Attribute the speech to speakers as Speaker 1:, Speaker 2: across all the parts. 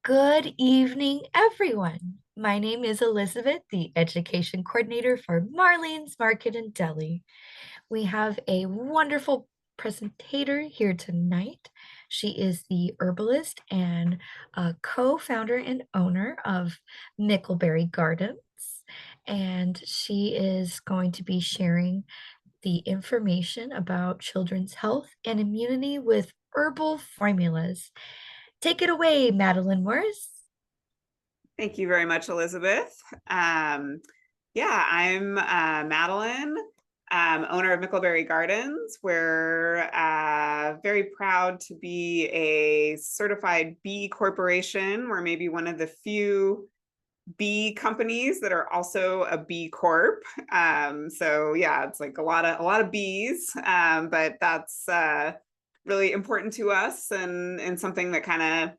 Speaker 1: Good evening, everyone. My name is Elizabeth, the Education Coordinator for Marlene's Market and Deli. We have a wonderful presentator here tonight. She is the herbalist and co-founder and owner of Mickleberry Gardens, and she is going to be sharing the information about children's health and immunity with herbal formulas. Take it away, Madelyn Morris.
Speaker 2: Thank you very much, Elizabeth. I'm Madelyn, owner of Mickleberry Gardens. We're very proud to be a certified B corporation. We're maybe one of the few B companies that are also a B Corp. It's like a lot of Bs, but that's really important to us and something that kind of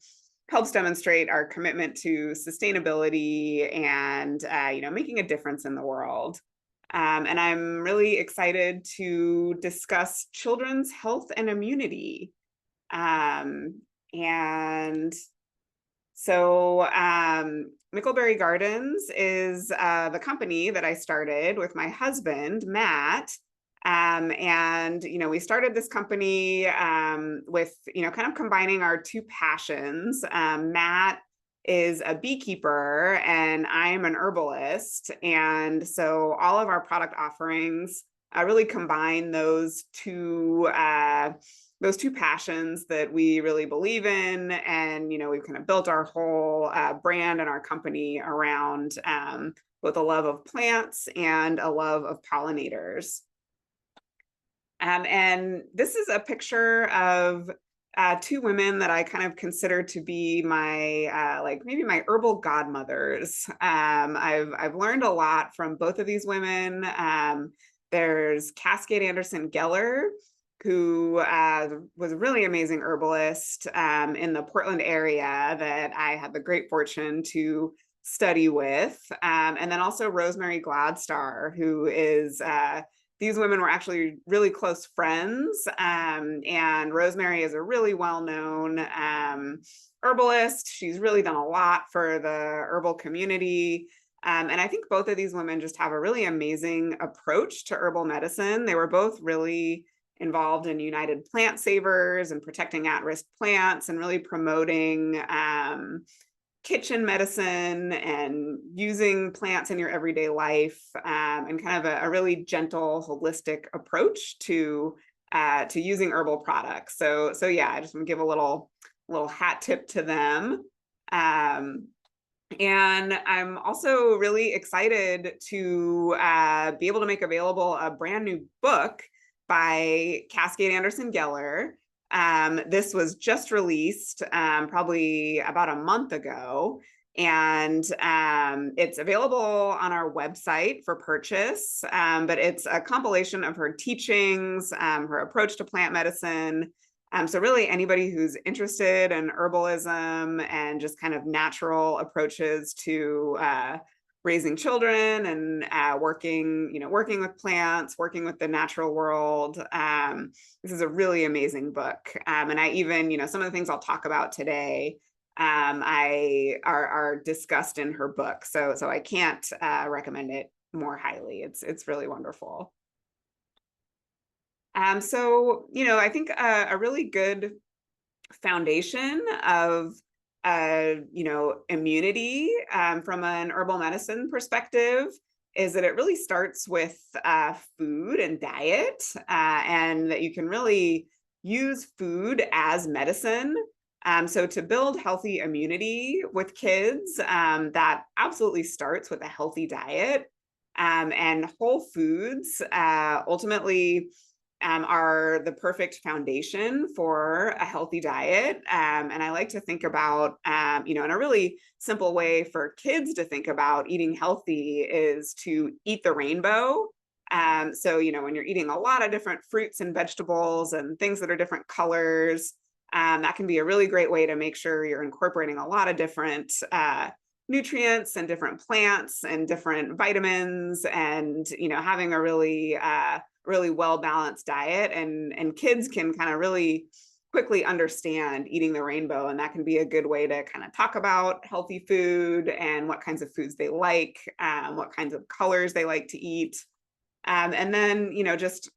Speaker 2: helps demonstrate our commitment to sustainability and making a difference in the world. And I'm really excited to discuss children's health and immunity. And so Mickleberry Gardens is the company that I started with my husband, Matt. We started this company with, kind of combining our two passions. Matt is a beekeeper and I'm an herbalist. And so all of our product offerings really combine those two passions that we really believe in. And, we've kind of built our whole brand and our company around both a love of plants and a love of pollinators. And this is a picture of two women that I kind of consider to be my maybe my herbal godmothers. I've learned a lot from both of these women. There's Cascade Anderson Geller, who was a really amazing herbalist in the Portland area that I had the great fortune to study with. And then also Rosemary Gladstar, who is these women were actually really close friends. And Rosemary is a really well-known herbalist. She's really done a lot for the herbal community. And I think both of these women just have a really amazing approach to herbal medicine. They were both really involved in United Plant Savers and protecting at-risk plants and really promoting kitchen medicine and using plants in your everyday life, and kind of a really gentle, holistic approach to using herbal products. So I just want to give a little hat tip to them. And I'm also really excited to be able to make available a brand new book by Cascade Anderson Geller. This was just released probably about a month ago, and it's available on our website for purchase, but it's a compilation of her teachings, her approach to plant medicine. So really anybody who's interested in herbalism and just kind of natural approaches to raising children and working with plants, working with the natural world. This is a really amazing book. And I even, some of the things I'll talk about today are discussed in her book. So I can't recommend it more highly. It's really wonderful. I think a really good foundation of immunity from an herbal medicine perspective is that it really starts with food and diet, and that you can really use food as medicine. So to build healthy immunity with kids, that absolutely starts with a healthy diet, and whole foods ultimately are the perfect foundation for a healthy diet. And I like to think about, in a really simple way for kids to think about eating healthy is to eat the rainbow. When you're eating a lot of different fruits and vegetables and things that are different colors, that can be a really great way to make sure you're incorporating a lot of different nutrients and different plants and different vitamins, and having a really well-balanced diet. And kids can kind of really quickly understand eating the rainbow. And that can be a good way to kind of talk about healthy food and what kinds of foods they like, what kinds of colors they like to eat. And then, just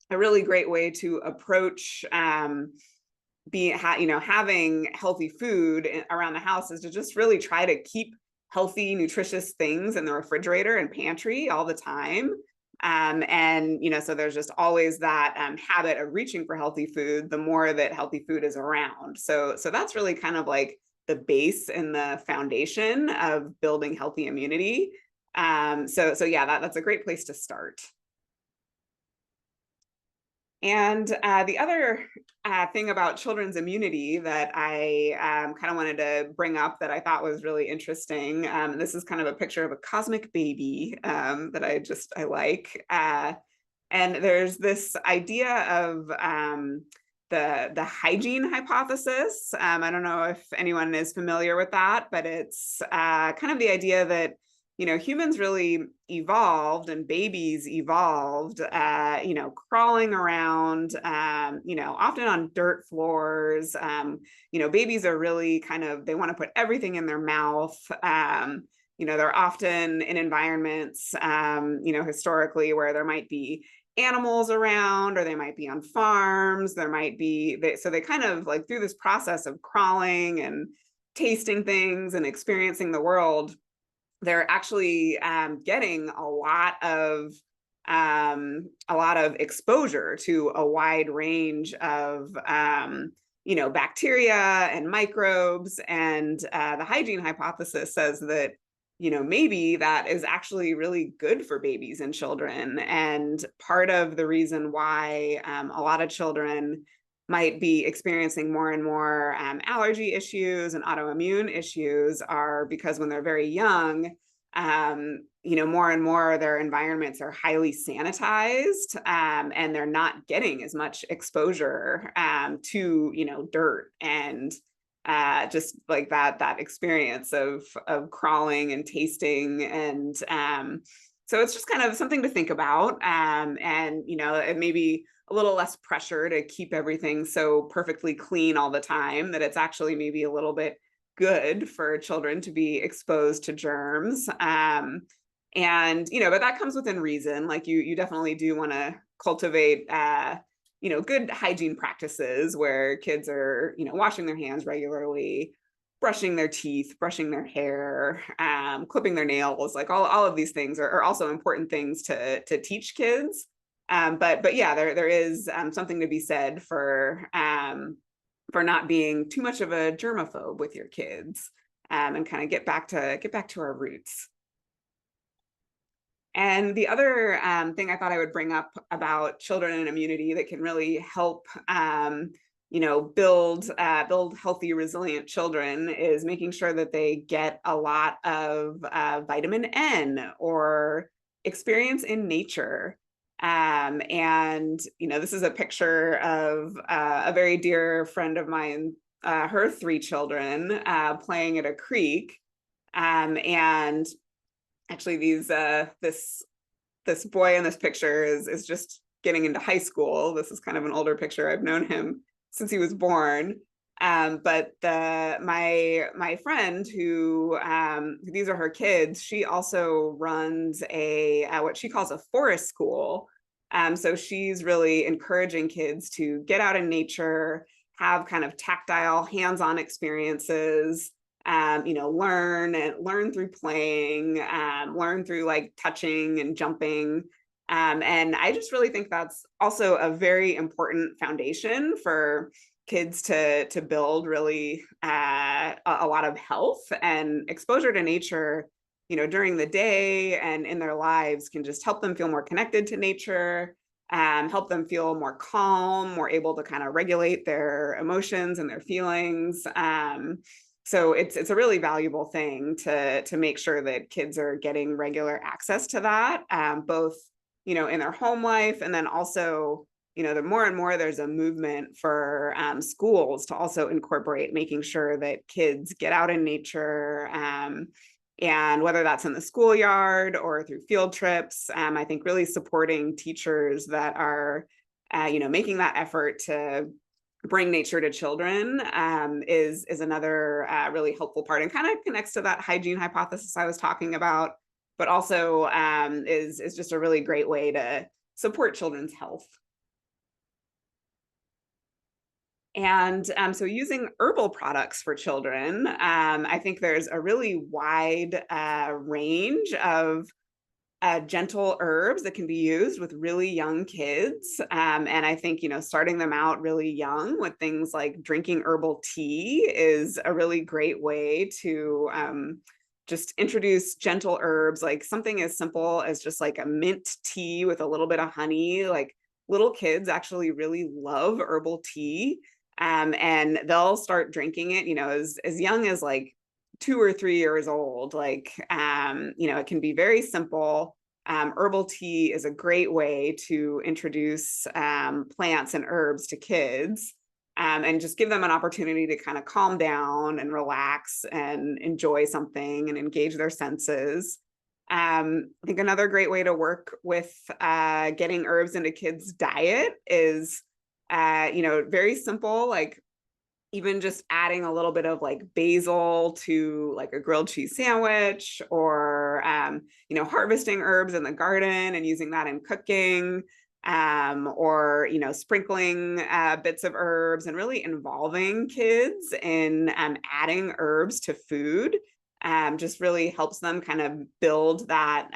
Speaker 2: a really great way to approach having healthy food around the house is to just really try to keep healthy, nutritious things in the refrigerator and pantry all the time. And so there's just always that habit of reaching for healthy food the more that healthy food is around. So that's really kind of like the base and the foundation of building healthy immunity. So yeah, that's a great place to start. And the other thing about children's immunity that I kind of wanted to bring up that I thought was really interesting. This is kind of a picture of a cosmic baby that I like. And there's this idea of the hygiene hypothesis. I don't know if anyone is familiar with that, but it's kind of the idea that humans really evolved and babies evolved, crawling around, often on dirt floors. Babies are really they want to put everything in their mouth. They're often in environments, historically where there might be animals around, or they might be on farms. So they kind of like through this process of crawling and tasting things and experiencing the world, they're actually getting a lot of exposure to a wide range of bacteria and microbes. And the hygiene hypothesis says that maybe that is actually really good for babies and children. And part of the reason why a lot of children might be experiencing more and more allergy issues and autoimmune issues are because when they're very young, more and more their environments are highly sanitized, and they're not getting as much exposure to dirt and just like that experience of crawling and tasting. And so it's just kind of something to think about, and it may be a little less pressure to keep everything so perfectly clean all the time, that it's actually maybe a little bit good for children to be exposed to germs. But that comes within reason. Like you definitely do want to cultivate good hygiene practices where kids are washing their hands regularly, brushing their teeth, brushing their hair, clipping their nails. Like all of these things are also important things to teach kids. But yeah, there is something to be said for not being too much of a germaphobe with your kids, and kind of get back to our roots. And the other thing I thought I would bring up about children and immunity that can really help build healthy, resilient children is making sure that they get a lot of vitamin N or experience in nature. And this is a picture of a very dear friend of mine, her 3 children playing at a creek. And actually this boy in this picture is just getting into high school. This is kind of an older picture. I've known him since he was born. But my friend who these are her kids, she also runs a what she calls a forest school. So she's really encouraging kids to get out in nature, have kind of tactile, hands-on experiences, learn through playing, learn through like touching and jumping. And I just really think that's also a very important foundation for kids to build really a lot of health. And exposure to nature during the day and in their lives can just help them feel more connected to nature, help them feel more calm, more able to kind of regulate their emotions and their feelings. So it's a really valuable thing to make sure that kids are getting regular access to that, both in their home life, and then also the more and more there's a movement for schools to also incorporate making sure that kids get out in nature, and whether that's in the schoolyard or through field trips. I think really supporting teachers that are making that effort to bring nature to children is another really helpful part, and kind of connects to that hygiene hypothesis I was talking about, but also is just a really great way to support children's health. And so using herbal products for children, I think there's a really wide range of gentle herbs that can be used with really young kids. And I think, starting them out really young with things like drinking herbal tea is a really great way to just introduce gentle herbs, like something as simple as just like a mint tea with a little bit of honey. Like little kids actually really love herbal tea. And they'll start drinking it, as young as like 2 or 3 years old. Like, it can be very simple. Herbal tea is a great way to introduce plants and herbs to kids, and just give them an opportunity to kind of calm down and relax and enjoy something and engage their senses. I think another great way to work with getting herbs into kids' diet is, very simple, like even just adding a little bit of like basil to like a grilled cheese sandwich, or harvesting herbs in the garden and using that in cooking, or sprinkling bits of herbs, and really involving kids in adding herbs to food, just really helps them kind of build that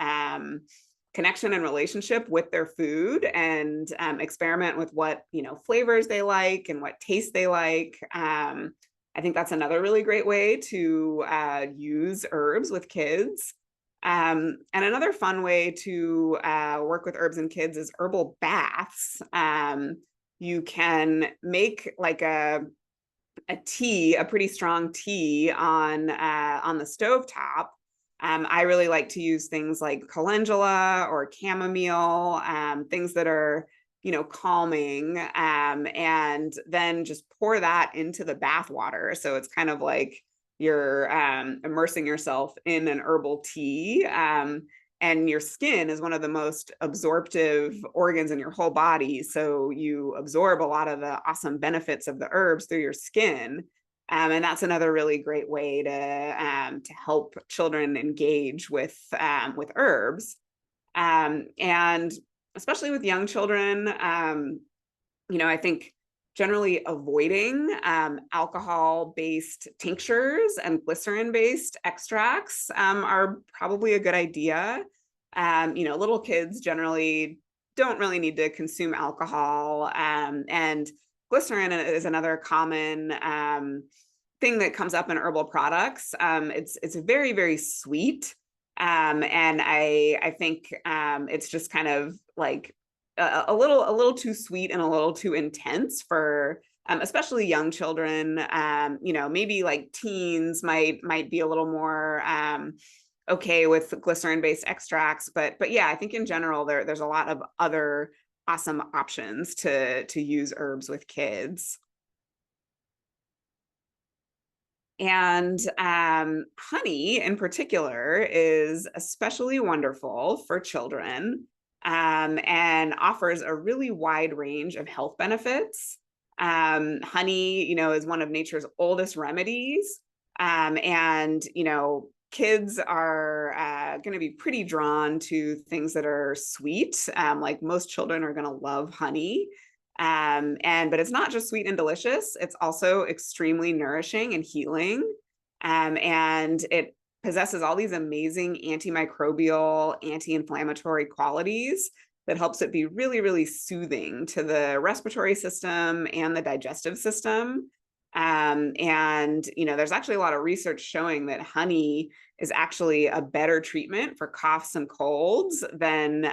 Speaker 2: connection and relationship with their food, and experiment with what flavors they like and what taste they like. I think that's another really great way to use herbs with kids. And another fun way to work with herbs and kids is herbal baths. You can make like a tea, a pretty strong tea on the stovetop. I really like to use things like calendula or chamomile, things that are, calming, and then just pour that into the bath water. So it's kind of like you're immersing yourself in an herbal tea. And your skin is one of the most absorptive organs in your whole body. So you absorb a lot of the awesome benefits of the herbs through your skin. And that's another really great way to help children engage with herbs. And especially with young children, I think generally avoiding alcohol-based tinctures and glycerin-based extracts are probably a good idea. Little kids generally don't really need to consume alcohol, and glycerin is another common thing that comes up in herbal products. It's very, very sweet, and I think it's just kind of like a little too sweet and a little too intense for especially young children. Maybe like teens might be a little more okay with glycerin based extracts, but yeah, I think in general there's a lot of other awesome options to use herbs with kids. And honey in particular is especially wonderful for children, and offers a really wide range of health benefits. Honey, is one of nature's oldest remedies. And, kids are going to be pretty drawn to things that are sweet. Like most children are going to love honey. But it's not just sweet and delicious, it's also extremely nourishing and healing. And it possesses all these amazing antimicrobial, anti-inflammatory qualities that helps it be really, really soothing to the respiratory system and the digestive system. There's actually a lot of research showing that honey is actually a better treatment for coughs and colds than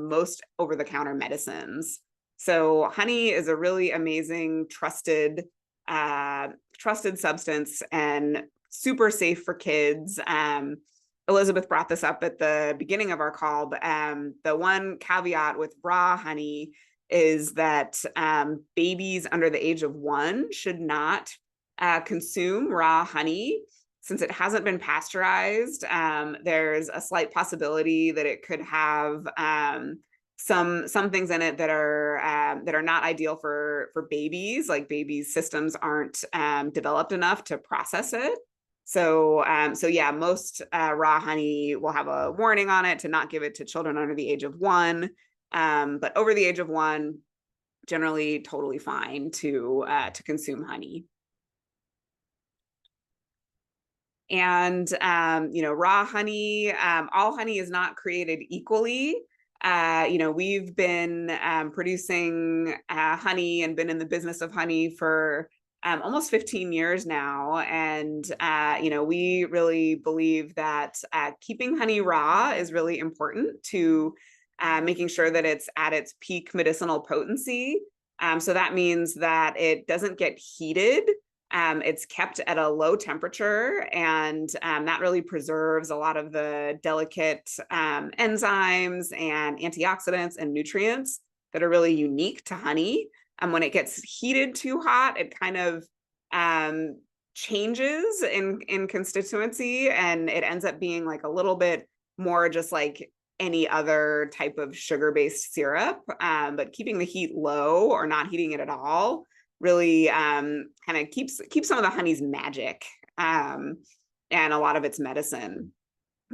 Speaker 2: most over-the-counter medicines. So honey is a really amazing, trusted substance and super safe for kids. Elizabeth brought this up at the beginning of our call, but the one caveat with raw honey is that babies under the age of 1 should not consume raw honey. Since it hasn't been pasteurized, there's a slight possibility that it could have some things in it that are not ideal for babies. Like babies' systems aren't developed enough to process it. So yeah, most raw honey will have a warning on it to not give it to children under the age of 1. But over the age of 1, generally totally fine to consume honey. And raw honey, all honey is not created equally. We've been producing honey and been in the business of honey for almost 15 years now. And we really believe that keeping honey raw is really important to making sure that it's at its peak medicinal potency. So that means that it doesn't get heated. It's kept at a low temperature, and that really preserves a lot of the delicate enzymes and antioxidants and nutrients that are really unique to honey. When it gets heated too hot, it kind of changes in constituency, and it ends up being like a little bit more just like any other type of sugar-based syrup. But keeping the heat low or not heating it at all really kind of keeps some of the honey's magic and a lot of its medicine.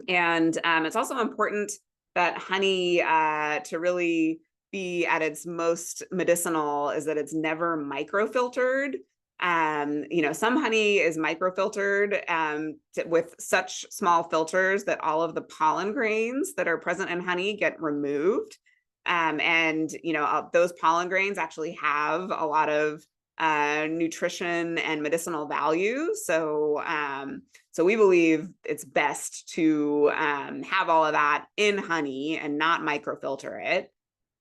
Speaker 2: And it's also important that honey to really be at its most medicinal is that it's never microfiltered. Some honey is microfiltered with such small filters that all of the pollen grains that are present in honey get removed. Those pollen grains actually have a lot of nutrition and medicinal value. So we believe it's best to have all of that in honey and not microfilter it.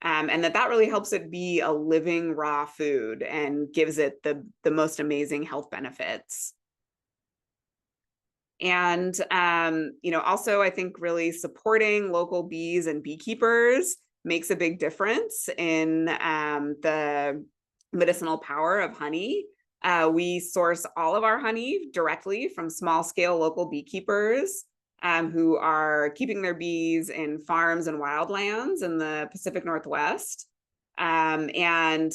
Speaker 2: And that really helps it be a living raw food and gives it the most amazing health benefits. And, also I think really supporting local bees and beekeepers makes a big difference in the medicinal power of honey. We source all of our honey directly from small scale local beekeepers who are keeping their bees in farms and wildlands in the Pacific Northwest. And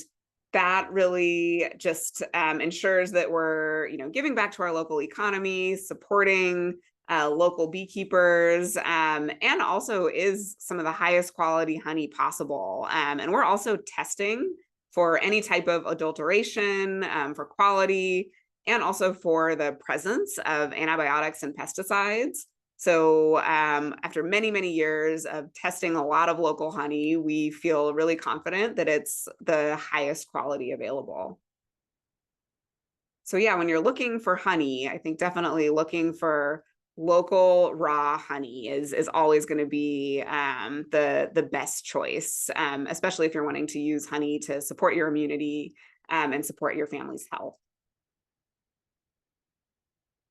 Speaker 2: that really just ensures that we're, giving back to our local economy, supporting local beekeepers, and also is some of the highest quality honey possible. And we're also testing for any type of adulteration, for quality, and also for the presence of antibiotics and pesticides. So after many, many years of testing a lot of local honey, we feel really confident that it's the highest quality available. So yeah, when you're looking for honey, I think definitely looking for local raw honey is always going to be the best choice, especially if you're wanting to use honey to support your immunity and support your family's health.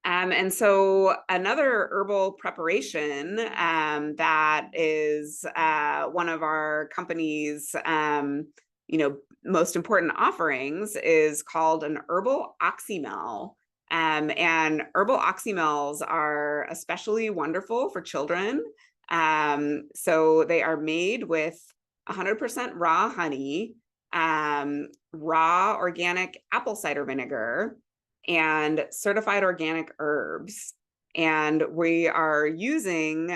Speaker 2: And so another herbal preparation that is one of our company's most important offerings is called an herbal oxymel. And herbal oxymels are especially wonderful for children. So they are made with 100% raw honey, raw organic apple cider vinegar, and certified organic herbs. And we are using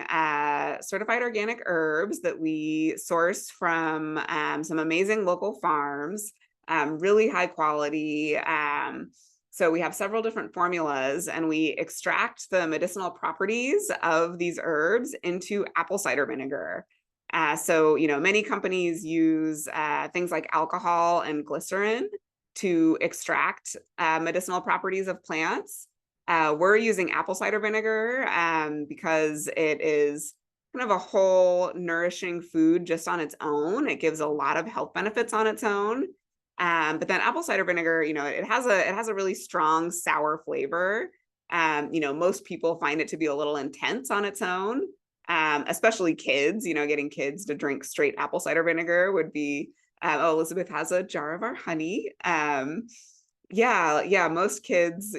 Speaker 2: certified organic herbs that we source from some amazing local farms, really high quality. So we have several different formulas, and we extract the medicinal properties of these herbs into apple cider vinegar. So many companies use things like alcohol and glycerin to extract medicinal properties of plants. We're using apple cider vinegar because it is kind of a whole nourishing food just on its own. It gives a lot of health benefits on its own. But then apple cider vinegar, it has a really strong sour flavor. Most people find it to be a little intense on its own, especially kids. Getting kids to drink straight apple cider vinegar would be Elizabeth has a jar of our honey. Most kids,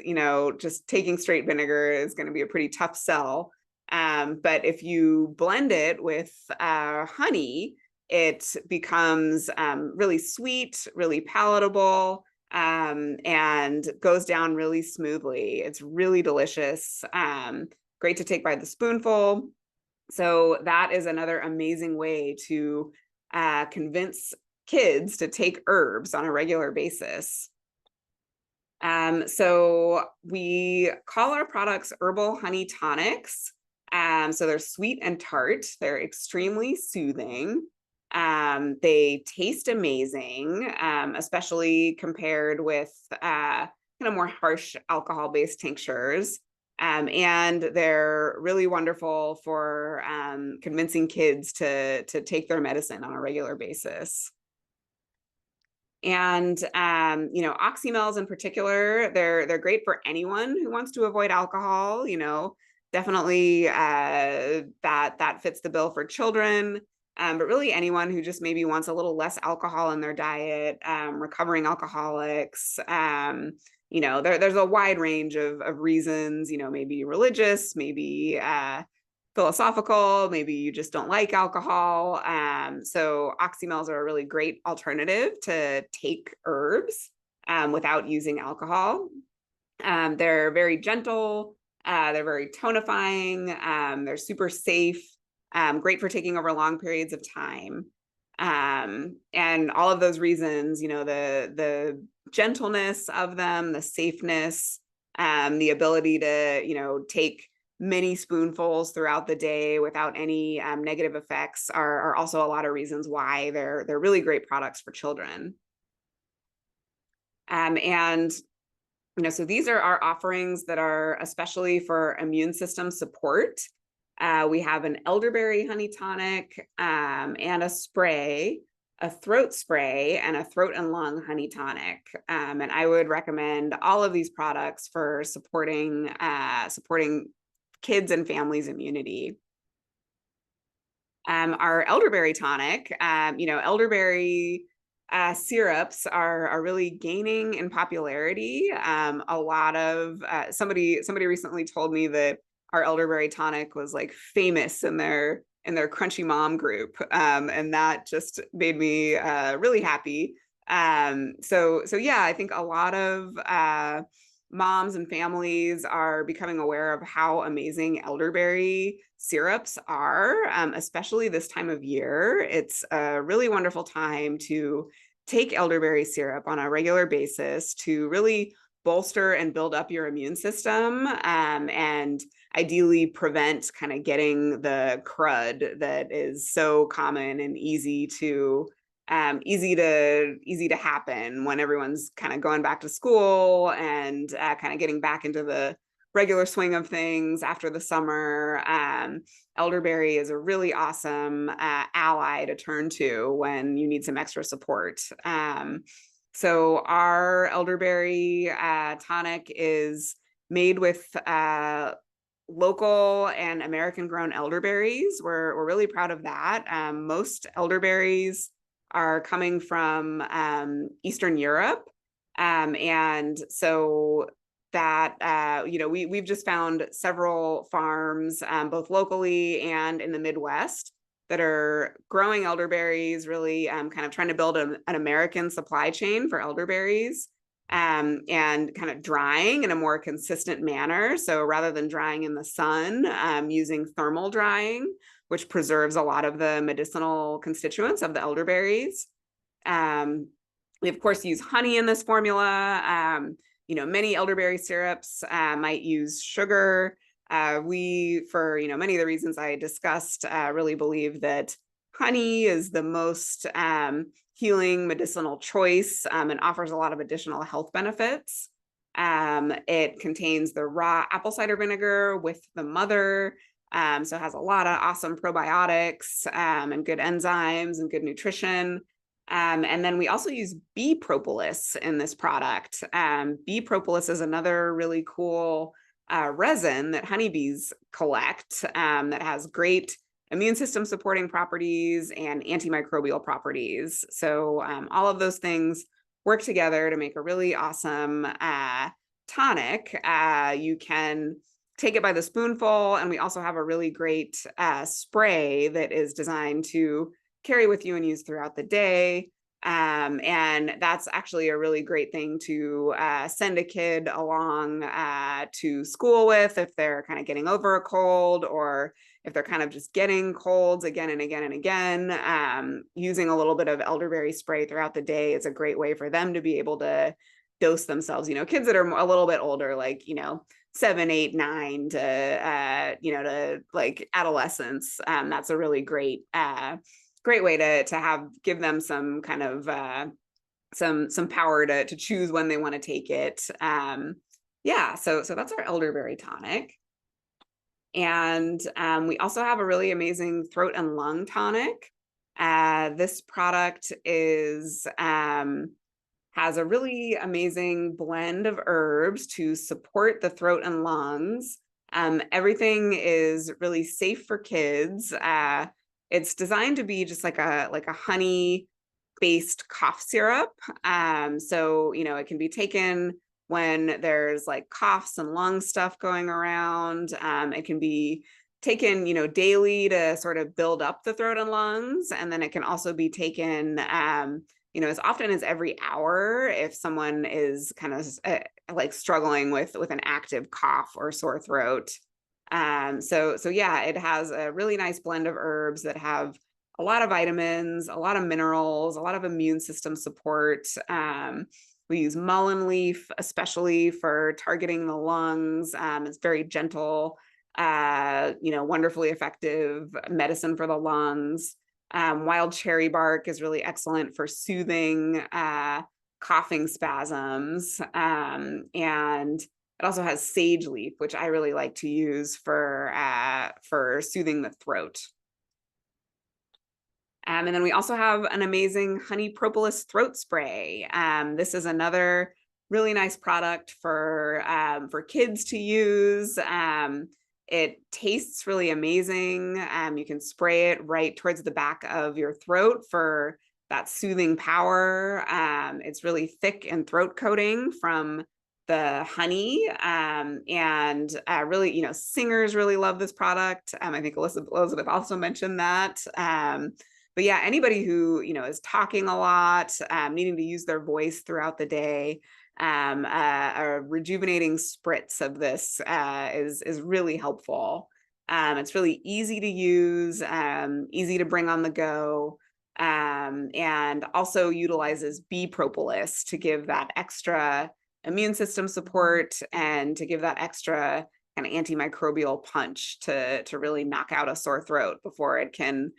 Speaker 2: just taking straight vinegar is going to be a pretty tough sell. But if you blend it with honey it becomes really sweet, really palatable, and goes down really smoothly. It's really delicious, great to take by the spoonful. So that is another amazing way to convince kids to take herbs on a regular basis. So we call our products herbal honey tonics. So they're sweet and tart. They're extremely soothing. They taste amazing, especially compared with kind of more harsh alcohol-based tinctures. And they're really wonderful for convincing kids to take their medicine on a regular basis. And oxymels in particular, they're great for anyone who wants to avoid alcohol. Definitely that fits the bill for children, but really anyone who just maybe wants a little less alcohol in their diet, recovering alcoholics. There's a wide range of reasons. Maybe religious, maybe philosophical, maybe you just don't like alcohol. So oxymels are a really great alternative to take herbs without using alcohol. They're very gentle, they're very tonifying, they're super safe, great for taking over long periods of time. And all of those reasons, the gentleness of them, the safeness, the ability to, take many spoonfuls throughout the day without any negative effects are also a lot of reasons why they're really great products for children. And so these are our offerings that are especially for immune system support. We have an elderberry honey tonic and a spray, a throat spray, and a throat and lung honey tonic. And I would recommend all of these products for supporting kids and families' immunity. Our elderberry tonic, elderberry syrups are really gaining in popularity. A lot of somebody recently told me that our elderberry tonic was like famous in their Crunchy Mom group, and that just made me really happy. So yeah, I think a lot of moms and families are becoming aware of how amazing elderberry syrups are, especially this time of year. It's a really wonderful time to take elderberry syrup on a regular basis to really bolster and build up your immune system, and ideally prevent kind of getting the crud that is so common and easy to happen when everyone's kind of going back to school and kind of getting back into the regular swing of things after the summer. Elderberry is a really awesome ally to turn to when you need some extra support. So our elderberry tonic is made with local and American grown elderberries. We're really proud of that. Most elderberries are coming from Eastern Europe. And so that, we've just found several farms, both locally and in the Midwest, that are growing elderberries, really kind of trying to build an American supply chain for elderberries, and kind of drying in a more consistent manner. So rather than drying in the sun, using thermal drying, which preserves a lot of the medicinal constituents of the elderberries. We, of course, use honey in this formula. Many elderberry syrups might use sugar. We, for many of the reasons I discussed, really believe that honey is the most healing medicinal choice, and offers a lot of additional health benefits. It contains the raw apple cider vinegar with the mother, so it has a lot of awesome probiotics and good enzymes and good nutrition. And then we also use bee propolis in this product. Bee propolis is another really cool resin that honeybees collect, that has great immune system supporting properties and antimicrobial properties. So all of those things work together to make a really awesome tonic. You can take it by the spoonful, and we also have a really great spray that is designed to carry with you and use throughout the day. And that's actually a really great thing to send a kid along to school with if they're kind of getting over a cold, or if they're kind of just getting colds again and again and again. Using a little bit of elderberry spray throughout the day is a great way for them to be able to dose themselves. Kids that are a little bit older, like, 7, 8, 9 to like adolescence. That's a really great way to give them some kind of some power to choose when they want to take it. Yeah, so that's our elderberry tonic. And we also have a really amazing throat and lung tonic. This product is has a really amazing blend of herbs to support the throat and lungs. Everything is really safe for kids. It's designed to be just like a honey based cough syrup. So it can be taken when there's like coughs and lung stuff going around. It can be taken, daily to sort of build up the throat and lungs, and then it can also be taken as often as every hour if someone is kind of like struggling with an active cough or sore throat. So yeah, it has a really nice blend of herbs that have a lot of vitamins, a lot of minerals, a lot of immune system support. We use mullein leaf, especially for targeting the lungs. It's very gentle, wonderfully effective medicine for the lungs. Wild cherry bark is really excellent for soothing coughing spasms. And it also has sage leaf, which I really like to use for soothing the throat. And then we also have an amazing honey propolis throat spray. This is another really nice product for kids to use. It tastes really amazing. You can spray it right towards the back of your throat for that soothing power. It's really thick and throat coating from the honey. And really, singers really love this product. I think Elizabeth also mentioned that. But yeah, anybody who is talking a lot, needing to use their voice throughout the day, a rejuvenating spritz of this is really helpful. It's really easy to use, easy to bring on the go, and also utilizes bee propolis to give that extra immune system support and to give that extra kind of antimicrobial punch to really knock out a sore throat before it can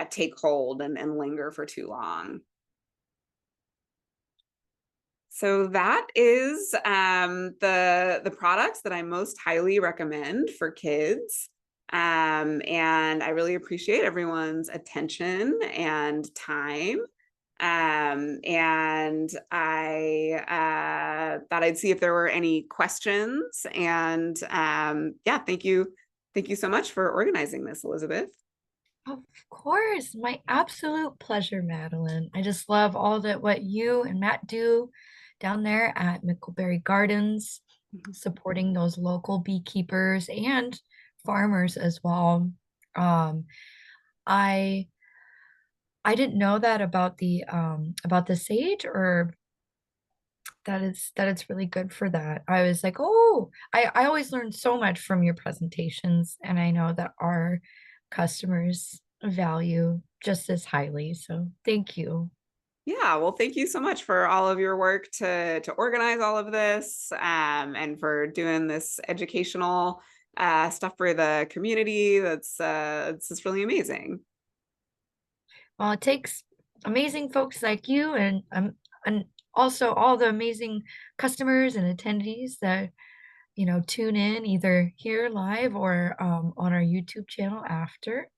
Speaker 2: take hold and linger for too long. So that is the products that I most highly recommend for kids. And I really appreciate everyone's attention and time. And I thought I'd see if there were any questions. And yeah, thank you. Thank you so much for organizing this, Elizabeth.
Speaker 1: Of course, my absolute pleasure, Madeline. I just love all that what you and Matt do down there at Mickleberry Gardens, supporting those local beekeepers and farmers as well. Um, I I didn't know that about the sage herb that it's really good for that. I was like, oh, I always learn so much from your presentations, and I know that our customers value just as highly. So thank you.
Speaker 2: Yeah, well, thank you so much for all of your work to organize all of this, and for doing this educational stuff for the community. It's just really amazing.
Speaker 1: Well, it takes amazing folks like you and also all the amazing customers and attendees that tune in either here live or on our YouTube channel after.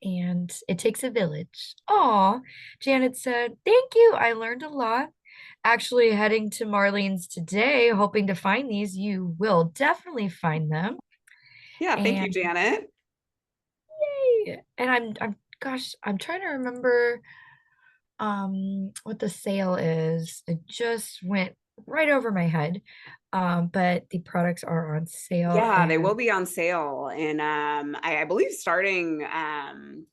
Speaker 1: And it takes a village. Aw, Janet said, thank you. I learned a lot. Actually, heading to Marlene's today, hoping to find these. You will definitely find them.
Speaker 2: Yeah, thank you,
Speaker 1: And
Speaker 2: Janet.
Speaker 1: yay! And gosh, I'm trying to remember what the sale is. It just went right over my head. but the products are on sale
Speaker 2: Yeah, they will
Speaker 1: and
Speaker 2: be on sale and I believe starting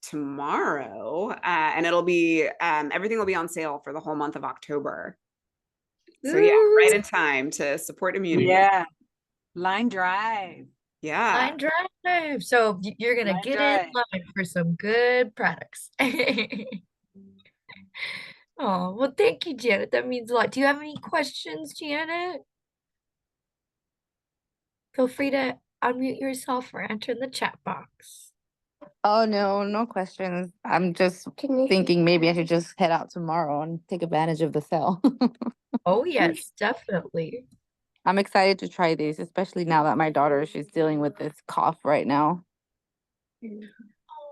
Speaker 2: tomorrow. And it'll be everything will be on sale for the whole month of October. So yeah, right
Speaker 1: ooh,
Speaker 2: in time to support immunity.
Speaker 3: Yeah. Line drive.
Speaker 2: Yeah.
Speaker 1: line drive. So you're gonna
Speaker 3: Line
Speaker 1: get in
Speaker 3: drive.
Speaker 1: line for some good products. Oh, well, thank you, Janet. That means a lot. Do you have any questions, Janet? Feel free to unmute yourself or enter in the chat box.
Speaker 4: Oh no, no questions. I'm just thinking maybe I should just head out tomorrow and take advantage of the sale.
Speaker 1: Oh, yes, definitely.
Speaker 4: I'm excited to try these, especially now that my daughter she's dealing with this cough right now.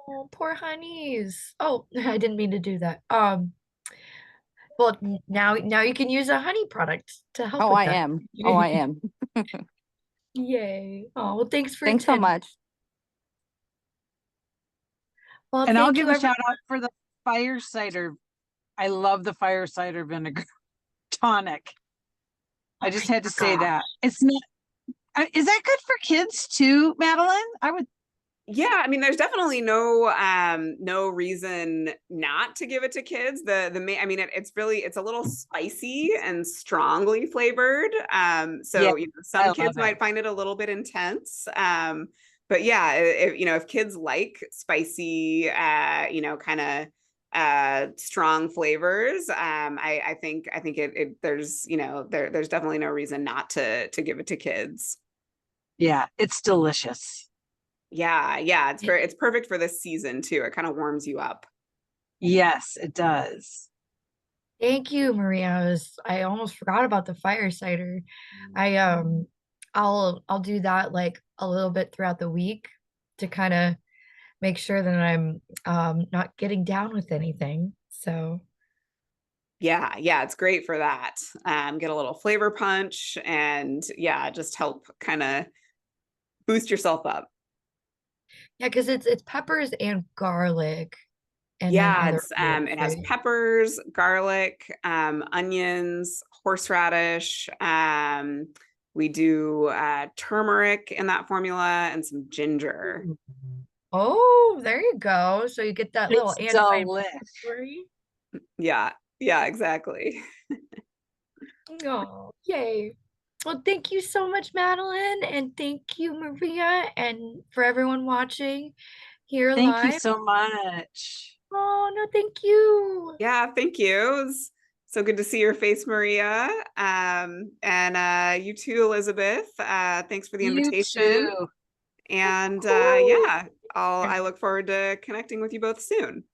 Speaker 1: Oh, poor honeys. Oh, I didn't mean to do that. Well, now you can use a honey product to help
Speaker 4: Oh,
Speaker 1: with
Speaker 4: I
Speaker 1: that.
Speaker 4: am. Oh, I am.
Speaker 1: Yay. Oh, well, thanks for
Speaker 4: Thanks so
Speaker 1: attending.
Speaker 4: much.
Speaker 1: Well,
Speaker 3: And I'll
Speaker 1: thank
Speaker 3: give
Speaker 1: you,
Speaker 3: a
Speaker 1: everyone.
Speaker 3: shout out for the fire cider. I love the fire cider vinegar tonic.
Speaker 1: Oh
Speaker 3: I just
Speaker 1: my
Speaker 3: had to say
Speaker 1: gosh.
Speaker 3: that. It's not, is that good for kids too, Madeline? I would,
Speaker 2: Yeah, I mean, there's definitely no reason not to give it to kids. The main, I mean, it's really it's a little spicy and strongly flavored.
Speaker 3: yeah,
Speaker 2: So you know,
Speaker 3: I
Speaker 2: some kids
Speaker 3: love it.
Speaker 2: might find it a little bit intense. But yeah, if you know, if kids like spicy, you know, kind of strong flavors, I think it there's you know there's definitely no reason not to give it to kids.
Speaker 3: Yeah, it's delicious.
Speaker 2: Yeah, yeah, it's perfect for this season too. It kind of warms you up.
Speaker 3: Yes, it does.
Speaker 1: Thank you, Maria. I almost forgot about the fire cider. I I'll do that like a little bit throughout the week to kind of make sure that I'm not getting down with anything. So
Speaker 2: Yeah, yeah, it's great for that. Get a little flavor punch and yeah, just help kind of boost yourself up.
Speaker 1: yeah, because it's peppers and garlic and then
Speaker 2: Yeah,
Speaker 1: other
Speaker 2: it's
Speaker 1: herbs,
Speaker 2: it has
Speaker 1: right?
Speaker 2: peppers, garlic, onions, horseradish. We do turmeric in that formula and some ginger.
Speaker 3: Ooh,
Speaker 1: Oh, there you go. So you get that little
Speaker 3: it's delish.
Speaker 1: anti-inflammatory.
Speaker 2: Yeah, yeah, exactly.
Speaker 1: Oh, yay. Well, thank you so much, Madeline, and thank you, Maria, and for everyone watching here
Speaker 3: Thank you
Speaker 1: live.
Speaker 3: so much.
Speaker 1: Oh, no, thank you.
Speaker 2: Yeah, thank you. It was so good to see your face, Maria. And you too, Elizabeth. Thanks for the
Speaker 3: You
Speaker 2: invitation.
Speaker 3: too.
Speaker 2: And
Speaker 1: Cool.
Speaker 2: yeah, I look forward to connecting with you both soon.